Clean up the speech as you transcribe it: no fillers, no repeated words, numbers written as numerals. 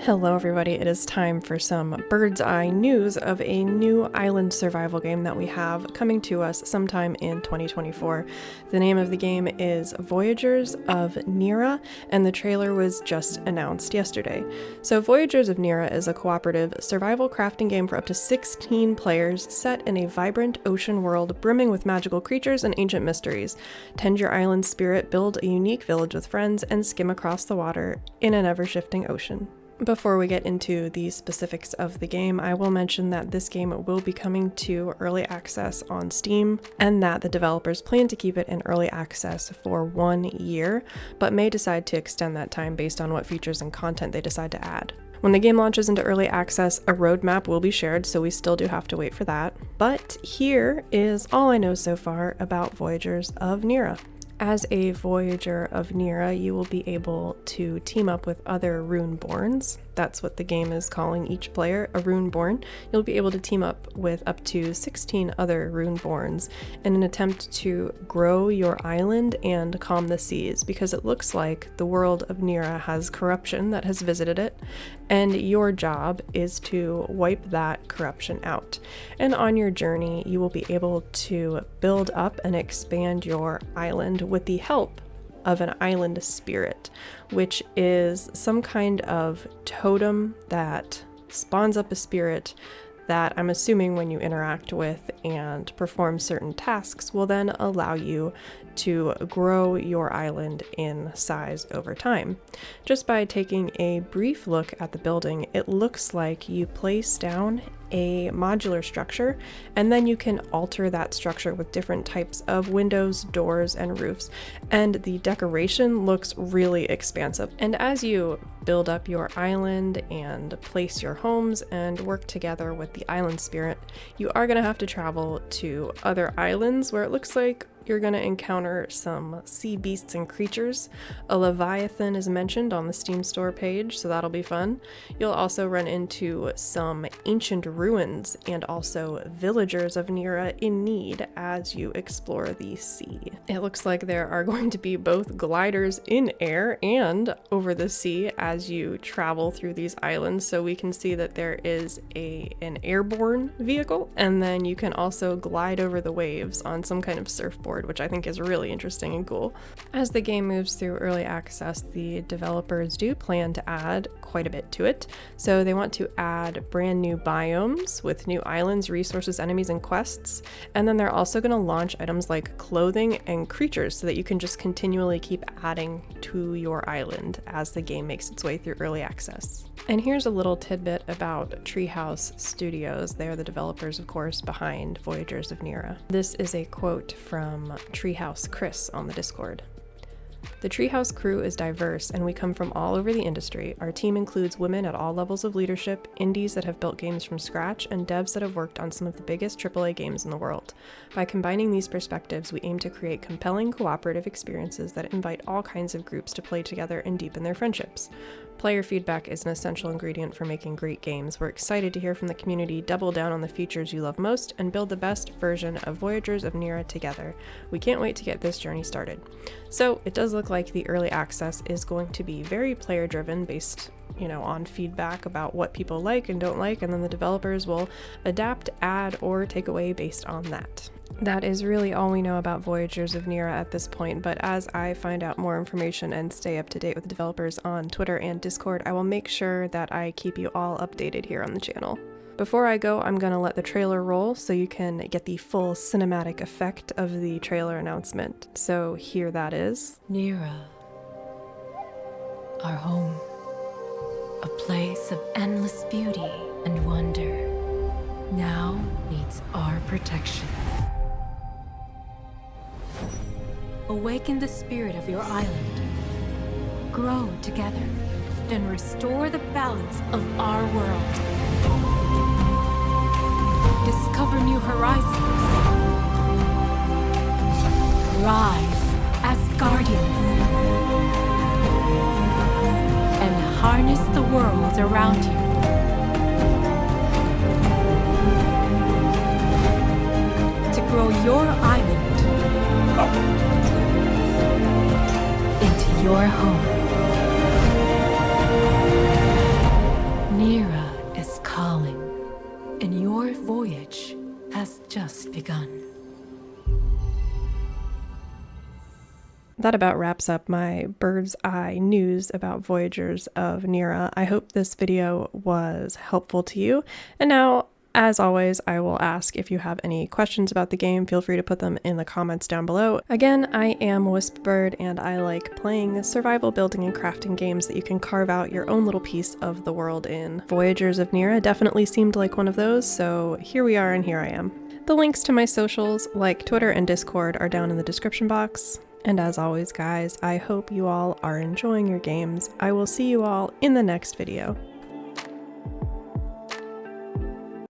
Hello everybody, it is time for some bird's eye news of a new island survival game that we have coming to us sometime in 2024. The name of the game is Voyagers of Nera, and the trailer was just announced yesterday. So Voyagers of Nera is a cooperative survival crafting game for up to 16 players set in a vibrant ocean world brimming with magical creatures and ancient mysteries. Tend your island's spirit, build a unique village with friends, and skim across the water in an ever-shifting ocean. Before we get into the specifics of the game, I will mention that this game will be coming to early access on Steam, and that the developers plan to keep it in early access for 1 year, but may decide to extend that time based on what features and content they decide to add. When the game launches into early access, a roadmap will be shared, so we still do have to wait for that. But here is all I know so far about Voyagers of Nera. As a Voyager of Nera, you will be able to team up with other Runeborns. That's what the game is calling each player, a Runeborn. You'll be able to team up with up to 16 other Runeborns in an attempt to grow your island and calm the seas, because it looks like the world of Nera has corruption that has visited it, and your job is to wipe that corruption out. And on your journey, you will be able to build up and expand your island with the help of an island spirit, which is some kind of totem that spawns up a spirit that I'm assuming when you interact with and perform certain tasks will then allow you to grow your island in size over time. Just by taking a brief look at the building, it looks like you place down a modular structure, and then you can alter that structure with different types of windows, doors, and roofs, and the decoration looks really expansive. And as you build up your island and place your homes and work together with the island spirit, you are going to have to travel to other islands where it looks like you're going to encounter some sea beasts and creatures. A Leviathan is mentioned on the Steam store page, so that'll be fun. You'll also run into some ancient ruins and also villagers of Nera in need as you explore the sea. It looks like there are going to be both gliders in air and over the sea as you travel through these islands, so we can see that there is an airborne vehicle, and then you can also glide over the waves on some kind of surfboard, which I think is really interesting and cool. As the game moves through early access, the developers do plan to add quite a bit to it. So they want to add brand new biomes with new islands, resources, enemies, and quests. And then they're also going to launch items like clothing and creatures so that you can just continually keep adding to your island as the game makes its way through early access. And here's a little tidbit about Treehouse Studios. They are the developers, of course, behind Voyagers of Nera. This is a quote from Treehouse Chris on the Discord. The Treehouse crew is diverse, and we come from all over the industry. Our team includes women at all levels of leadership, indies that have built games from scratch, and devs that have worked on some of the biggest AAA games in the world. By combining these perspectives, we aim to create compelling cooperative experiences that invite all kinds of groups to play together and deepen their friendships. Player feedback is an essential ingredient for making great games. We're excited to hear from the community, double down on the features you love most, and build the best version of Voyagers of Nera together. We can't wait to get this journey started. So it does look like the early access is going to be very player driven, based on feedback about what people like and don't like, and then the developers will adapt, add, or take away based on that. That is really all we know about Voyagers of Nera at this point, but as I find out more information and stay up to date with the developers on Twitter and Discord, I will make sure that I keep you all updated here on the channel. Before I go, I'm going to let the trailer roll so you can get the full cinematic effect of the trailer announcement. So here that is. Nera, our home, a place of endless beauty and wonder, now needs our protection. Awaken the spirit of your island. Grow together and restore the balance of our world. Discover new horizons. Rise as guardians. And harness the world around you. To grow your island into your home. begun. That about wraps up my bird's eye news about Voyagers of Nera. I hope this video was helpful to you. And now, as always, I will ask if you have any questions about the game. Feel free to put them in the comments down below. Again, I am Wispbird, and I like playing survival building and crafting games that you can carve out your own little piece of the world in. Voyagers of Nera definitely seemed like one of those, so here we are and here I am. The links to my socials, like Twitter and Discord, are down in the description box. And as always, guys, I hope you all are enjoying your games. I will see you all in the next video.